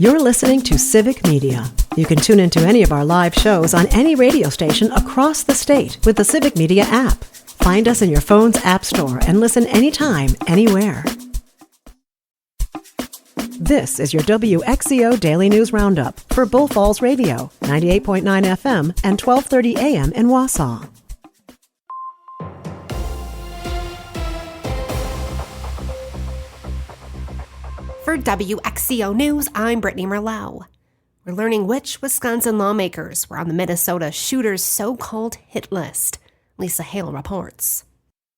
You're listening to Civic Media. You can tune into any of our live shows on any radio station across the state with the Civic Media app. Find us in your phone's app store and listen anytime, anywhere. This is your WXCO Daily News Roundup for Bull Falls Radio, 98.9 FM and 1230 AM in Wausau. For WXCO News, I'm Brittany Merlot. We're learning which Wisconsin lawmakers were on the Minnesota shooter's so-called hit list. Lisa Hale reports.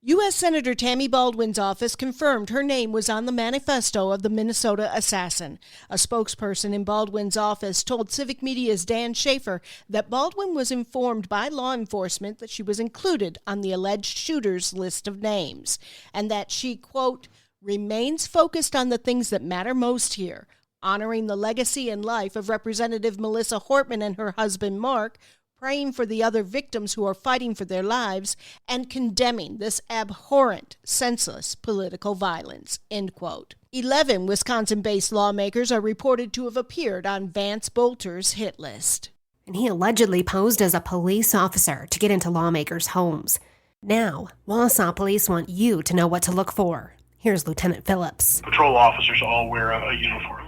U.S. Senator Tammy Baldwin's office confirmed her name was on the manifesto of the Minnesota assassin. A spokesperson in Baldwin's office told Civic Media's Dan Schaefer that Baldwin was informed by law enforcement that she was included on the alleged shooter's list of names, and that she, quote, remains focused on the things that matter most here, honoring the legacy and life of Representative Melissa Hortman and her husband Mark, praying for the other victims who are fighting for their lives, and condemning this abhorrent, senseless political violence, end quote. 11 Wisconsin-based lawmakers are reported to have appeared on Vance Bolter's hit list. And he allegedly posed as a police officer to get into lawmakers' homes. Now, Wausau police want you to know what to look for. Here's Lieutenant Phillips. Patrol officers all wear a uniform.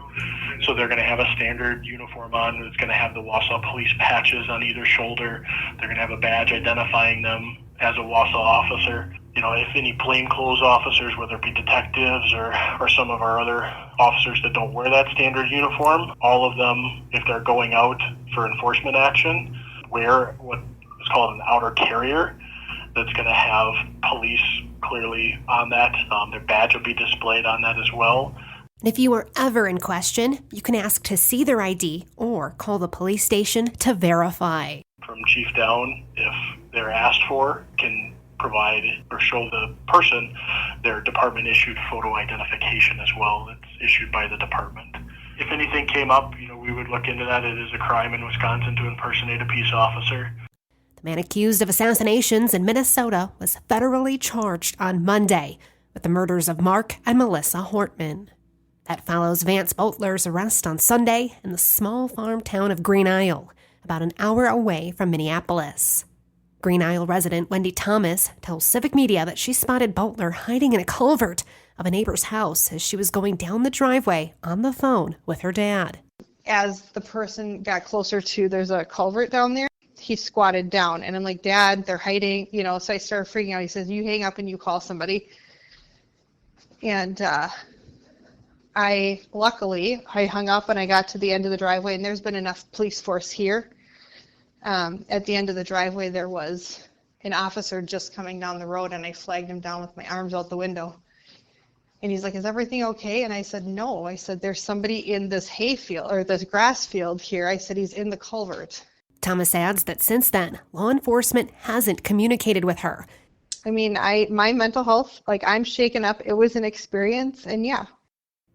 So they're going to have a standard uniform on. It's going to have the Wausau police patches on either shoulder. They're going to have a badge identifying them as a Wausau officer. You know, if any plainclothes officers, whether it be detectives or some of our other officers that don't wear that standard uniform, all of them, if they're going out for enforcement action, wear what is called an outer carrier that's going to have police clearly on that. Their badge will be displayed on that as well. And if you are ever in question, you can ask to see their ID or call the police station to verify. From chief down, if they're asked for, can provide or show the person their department-issued photo identification as well that's issued by the department. If anything came up, we would look into that. It is a crime in Wisconsin to impersonate a peace officer. The man accused of assassinations in Minnesota was federally charged on Monday with the murders of Mark and Melissa Hortman. That follows Vance Bolter's arrest on Sunday in the small farm town of Green Isle, about an hour away from Minneapolis. Green Isle resident Wendy Thomas tells Civic Media that she spotted Bolter hiding in a culvert of a neighbor's house as she was going down the driveway on the phone with her dad. As the person got closer to, there's a culvert down there, he squatted down, and I'm like, Dad, they're hiding, so I started freaking out. He says, you hang up and you call somebody. And I hung up and I got to the end of the driveway, and there's been enough police force here. At the end of the driveway, there was an officer just coming down the road, and I flagged him down with my arms out the window. And he's like, is everything okay? And I said, no. I said, there's somebody in this hayfield or this grass field here. I said, he's in the culvert. Thomas adds that since then, law enforcement hasn't communicated with her. I mean, my mental health, I'm shaken up. It was an experience, and yeah.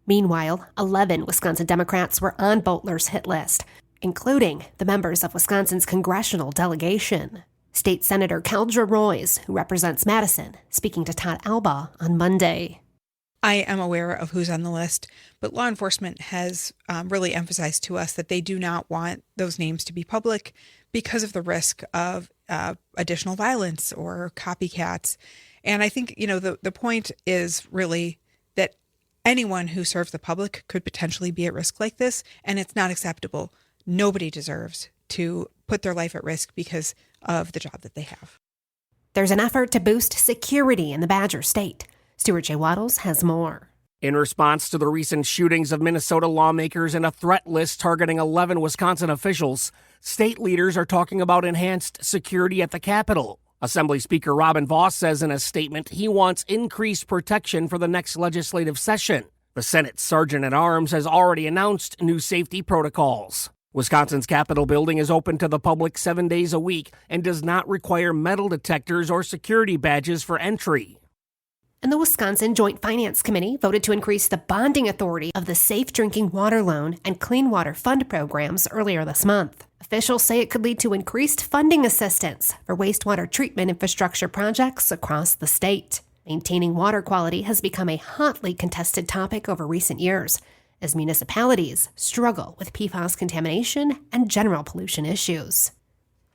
Meanwhile, 11 Wisconsin Democrats were on Bolter's hit list, including the members of Wisconsin's congressional delegation. State Senator Caldra Roys, who represents Madison, speaking to Todd Alba on Monday. I am aware of who's on the list, but law enforcement has really emphasized to us that they do not want those names to be public because of the risk of additional violence or copycats. And I think, the point is really that anyone who serves the public could potentially be at risk like this, and it's not acceptable. Nobody deserves to put their life at risk because of the job that they have. There's an effort to boost security in the Badger State. Stuart J. Waddles has more. In response to the recent shootings of Minnesota lawmakers and a threat list targeting 11 Wisconsin officials, state leaders are talking about enhanced security at the Capitol. Assembly Speaker Robin Vos says in a statement he wants increased protection for the next legislative session. The Senate Sergeant-at-Arms has already announced new safety protocols. Wisconsin's Capitol building is open to the public 7 days a week and does not require metal detectors or security badges for entry. And the Wisconsin Joint Finance Committee voted to increase the bonding authority of the Safe Drinking Water Loan and Clean Water Fund programs earlier this month. Officials say it could lead to increased funding assistance for wastewater treatment infrastructure projects across the state. Maintaining water quality has become a hotly contested topic over recent years, as municipalities struggle with PFAS contamination and general pollution issues.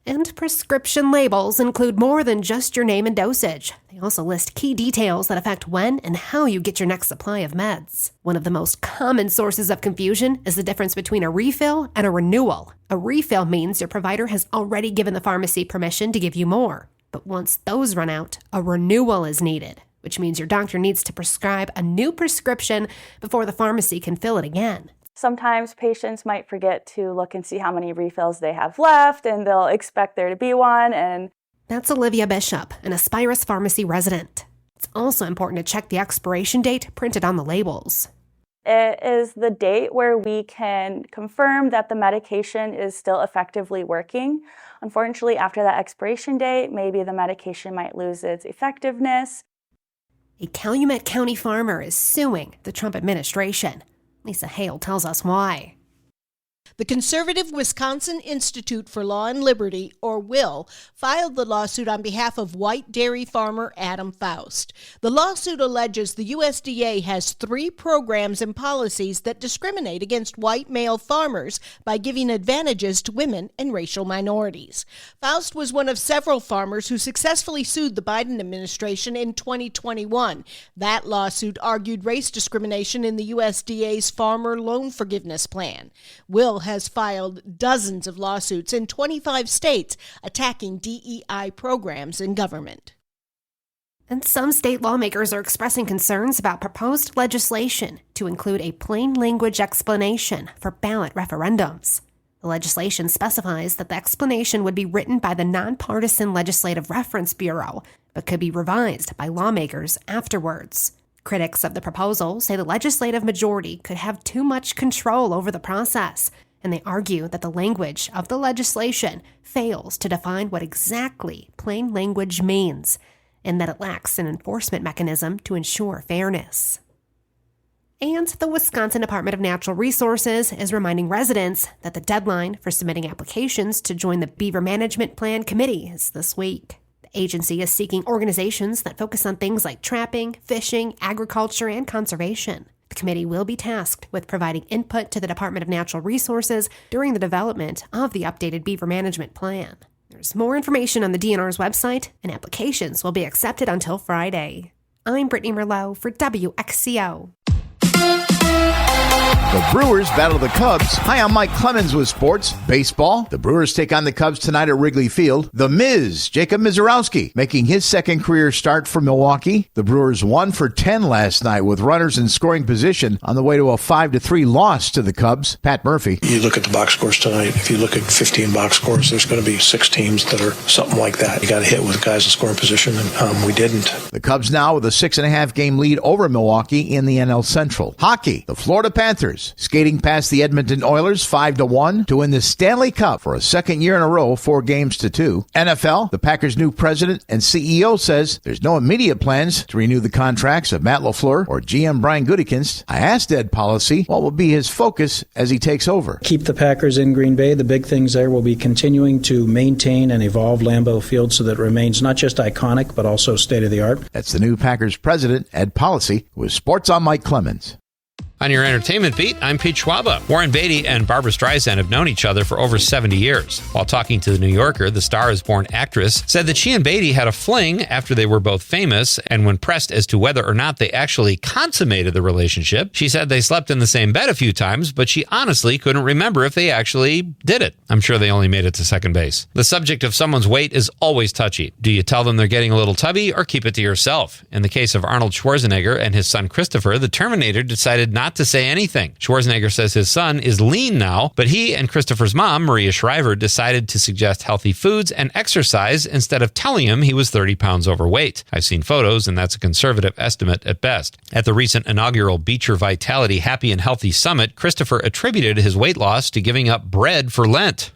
And prescription labels include more than just your name and dosage. They also list key details that affect when and how you get your next supply of meds. One of the most common sources of confusion is the difference between a refill and a renewal. A refill means your provider has already given the pharmacy permission to give you more. But once those run out, a renewal is needed, which means your doctor needs to prescribe a new prescription before the pharmacy can fill it again. Sometimes patients might forget to look and see how many refills they have left, and they'll expect there to be one. That's Olivia Bishop, an Aspirus Pharmacy resident. It's also important to check the expiration date printed on the labels. It is the date where we can confirm that the medication is still effectively working. Unfortunately, after that expiration date, maybe the medication might lose its effectiveness. A Calumet County farmer is suing the Trump administration. Lisa Hale tells us why. The conservative Wisconsin Institute for Law and Liberty, or WILL, filed the lawsuit on behalf of white dairy farmer Adam Faust. The lawsuit alleges the USDA has 3 programs and policies that discriminate against white male farmers by giving advantages to women and racial minorities. Faust was one of several farmers who successfully sued the Biden administration in 2021. That lawsuit argued race discrimination in the USDA's Farmer Loan Forgiveness Plan. WILL has filed dozens of lawsuits in 25 states attacking DEI programs in government. And some state lawmakers are expressing concerns about proposed legislation to include a plain language explanation for ballot referendums. The legislation specifies that the explanation would be written by the Nonpartisan Legislative Reference Bureau, but could be revised by lawmakers afterwards. Critics of the proposal say the legislative majority could have too much control over the process, and they argue that the language of the legislation fails to define what exactly plain language means, and that it lacks an enforcement mechanism to ensure fairness. And the Wisconsin Department of Natural Resources is reminding residents that the deadline for submitting applications to join the Beaver Management Plan Committee is this week. The agency is seeking organizations that focus on things like trapping, fishing, agriculture, and conservation. The committee will be tasked with providing input to the Department of Natural Resources during the development of the updated Beaver Management Plan. There's more information on the DNR's website, and applications will be accepted until Friday. I'm Brittany Merlot for WXCO. The Brewers battle the Cubs. Hi, I'm Mike Clemens with sports. Baseball. The Brewers take on the Cubs tonight at Wrigley Field. The Miz, Jacob Mizorowski, making his second career start for Milwaukee. The Brewers 1 for 10 last night with runners in scoring position on the way to a 5-3 loss to the Cubs. Pat Murphy. You look at the box scores tonight. If you look at 15 box scores, there's going to be 6 teams that are something like that. You got to hit with guys in scoring position, and we didn't. The Cubs now with a 6.5 game lead over Milwaukee in the NL Central. Hockey. The Florida Panthers skating past the Edmonton Oilers 5-1 to win the Stanley Cup for a second year in a row, 4-2. NFL, the Packers' new president and CEO says there's no immediate plans to renew the contracts of Matt LaFleur or GM Brian Gutekunst. I asked Ed Policy what will be his focus as he takes over. Keep the Packers in Green Bay. The big things there will be continuing to maintain and evolve Lambeau Field so that it remains not just iconic but also state-of-the-art. That's the new Packers president, Ed Policy, with Sports on Mike Clemens. On your entertainment beat, I'm Pete Schwaba. Warren Beatty and Barbra Streisand have known each other for over 70 years. While talking to The New Yorker, the Star is Born actress said that she and Beatty had a fling after they were both famous, and when pressed as to whether or not they actually consummated the relationship, she said they slept in the same bed a few times, but she honestly couldn't remember if they actually did it. I'm sure they only made it to second base. The subject of someone's weight is always touchy. Do you tell them they're getting a little tubby or keep it to yourself? In the case of Arnold Schwarzenegger and his son Christopher, the Terminator decided not to say anything. Schwarzenegger says his son is lean now, but he and Christopher's mom, Maria Shriver, decided to suggest healthy foods and exercise instead of telling him he was 30 pounds overweight. I've seen photos, and that's a conservative estimate at best. At the recent inaugural Beecher Vitality Happy and Healthy Summit, Christopher attributed his weight loss to giving up bread for Lent.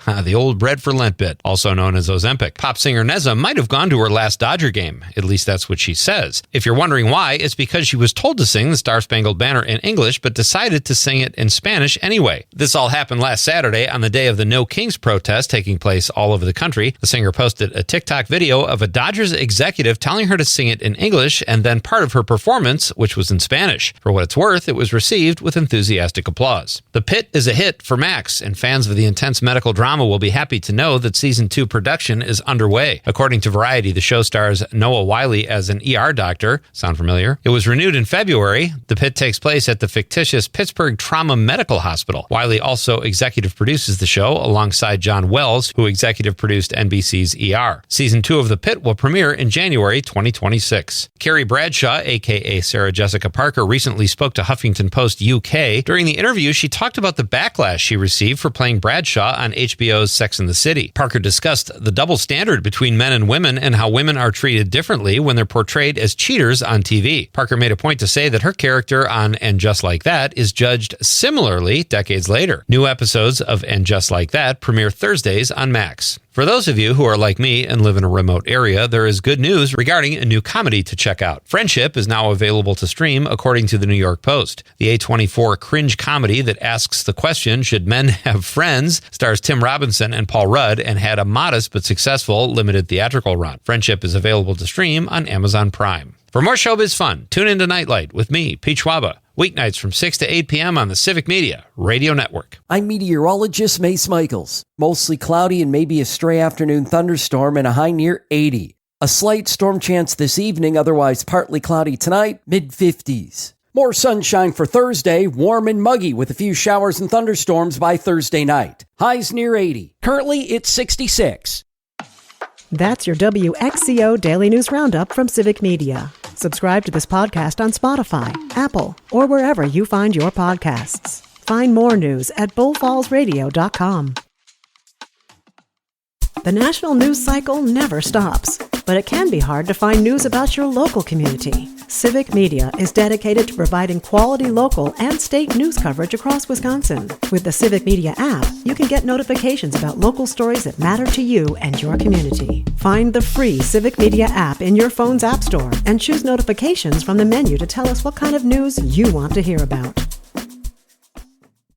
The old bread for Lent bit, also known as Ozempic. Pop singer Neza might have gone to her last Dodger game. At least that's what she says. If you're wondering why, it's because she was told to sing the Star-Spangled Banner in English, but decided to sing it in Spanish anyway. This all happened last Saturday on the day of the No Kings protest taking place all over the country. The singer posted a TikTok video of a Dodgers executive telling her to sing it in English, and then part of her performance, which was in Spanish. For what it's worth, it was received with enthusiastic applause. The Pit is a hit for Max, and fans of the intense medical drama will be happy to know that Season 2 production is underway. According to Variety, the show stars Noah Wyle as an ER doctor. Sound familiar? It was renewed in February. The Pit takes place at the fictitious Pittsburgh Trauma Medical Hospital. Wyle also executive produces the show alongside John Wells, who executive produced NBC's ER. Season 2 of The Pit will premiere in January 2026. Carrie Bradshaw, aka Sarah Jessica Parker, recently spoke to Huffington Post UK. During the interview, she talked about the backlash she received for playing Bradshaw on HBO's Sex and the City. Parker discussed the double standard between men and women and how women are treated differently when they're portrayed as cheaters on TV. Parker made a point to say that her character on And Just Like That is judged similarly decades later. New episodes of And Just Like That premiere Thursdays on Max. For those of you who are like me and live in a remote area, there is good news regarding a new comedy to check out. Friendship is now available to stream, according to the New York Post. The A24 cringe comedy that asks the question, should men have friends, stars Tim Robinson and Paul Rudd and had a modest but successful limited theatrical run. Friendship is available to stream on Amazon Prime. For more showbiz fun, tune into Nightlight with me, Pete Schwaba. Weeknights from 6 to 8 p.m. on the Civic Media Radio Network. I'm meteorologist Mace Michaels. Mostly cloudy and maybe a stray afternoon thunderstorm and a high near 80. A slight storm chance this evening, otherwise partly cloudy tonight, mid-50s. More sunshine for Thursday, warm and muggy with a few showers and thunderstorms by Thursday night. Highs near 80. Currently, it's 66. That's your WXCO Daily News Roundup from Civic Media. Subscribe to this podcast on Spotify, Apple, or wherever you find your podcasts. Find more news at bullfallsradio.com. The national news cycle never stops, but it can be hard to find news about your local community. Civic Media is dedicated to providing quality local and state news coverage across Wisconsin. With the Civic Media app, you can get notifications about local stories that matter to you and your community. Find the free Civic Media app in your phone's app store and choose notifications from the menu to tell us what kind of news you want to hear about.